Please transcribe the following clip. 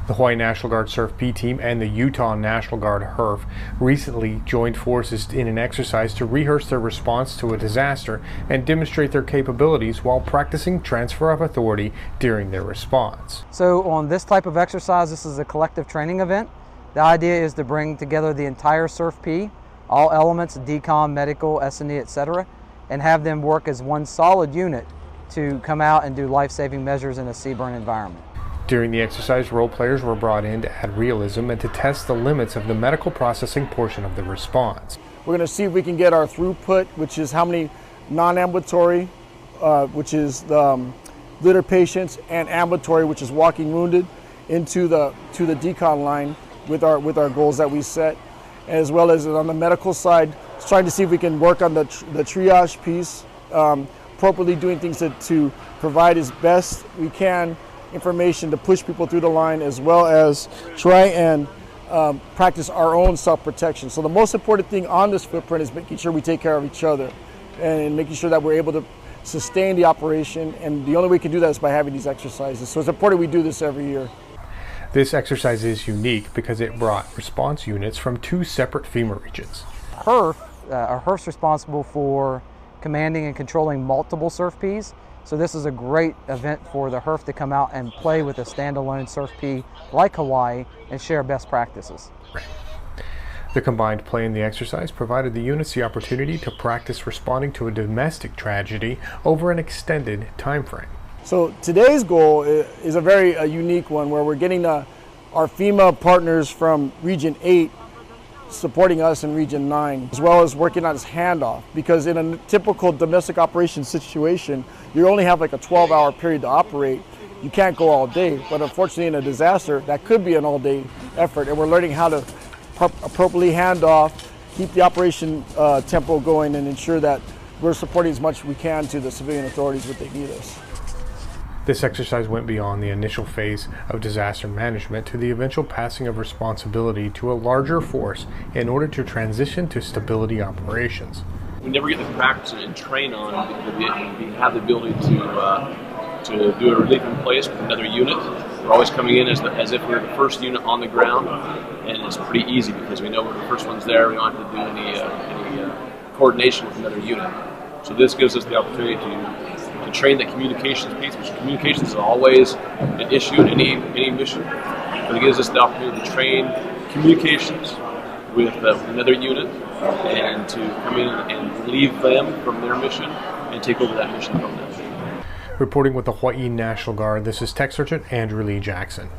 The Hawaii National Guard CERF-P team and the Utah National Guard HERF recently joined forces in an exercise to rehearse their response to a disaster and demonstrate their capabilities while practicing transfer of authority during their response. So on this type of exercise, this is a collective training event. The idea is to bring together the entire CERF-P, all elements, decom, medical, S&E, etc., and have them work as one solid unit to come out and do life-saving measures in a CBRN environment. During the exercise, role players were brought in to add realism and to test the limits of the medical processing portion of the response. We're going to see if we can get our throughput, which is how many non-ambulatory, which is the litter patients, and ambulatory, which is walking wounded, into the decon line with our goals that we set, as well as on the medical side, trying to see if we can work on the triage piece, appropriately doing things to provide as best we can information to push people through the line, as well as try and practice our own self-protection. So the most important thing on this footprint is making sure we take care of each other and making sure that we're able to sustain the operation, and the only way we can do that is by having these exercises. So it's important we do this every year. This exercise is unique because it brought response units from two separate FEMA regions. HERF's responsible for commanding and controlling multiple CERF-Ps. So this is a great event for the HERF to come out and play with a standalone CERF-P like Hawaii and share best practices. The combined play in the exercise provided the units the opportunity to practice responding to a domestic tragedy over an extended time frame. So today's goal is a very unique one, where we're getting our FEMA partners from Region 8 supporting us in Region 9, as well as working on this handoff, because in a typical domestic operations situation, you only have like a 12-hour period to operate. You can't go all day, but unfortunately in a disaster, that could be an all-day effort, and we're learning how to appropriately hand off, keep the operation tempo going, and ensure that we're supporting as much as we can to the civilian authorities when they need us. This exercise went beyond the initial phase of disaster management to the eventual passing of responsibility to a larger force in order to transition to stability operations. We never get to practice and train on because we have the ability to do a relief in place with another unit. We're always coming in as if we're the first unit on the ground, and it's pretty easy because we know we're the first ones there. We don't have to do any coordination with another unit. So this gives us the opportunity to train the communications piece, which communications is always an issue in any mission, but it gives us the opportunity to train communications with another unit and to come in and relieve them from their mission and take over that mission from them. Reporting with the Hawaii National Guard, this is Tech Sergeant Andrew Lee Jackson.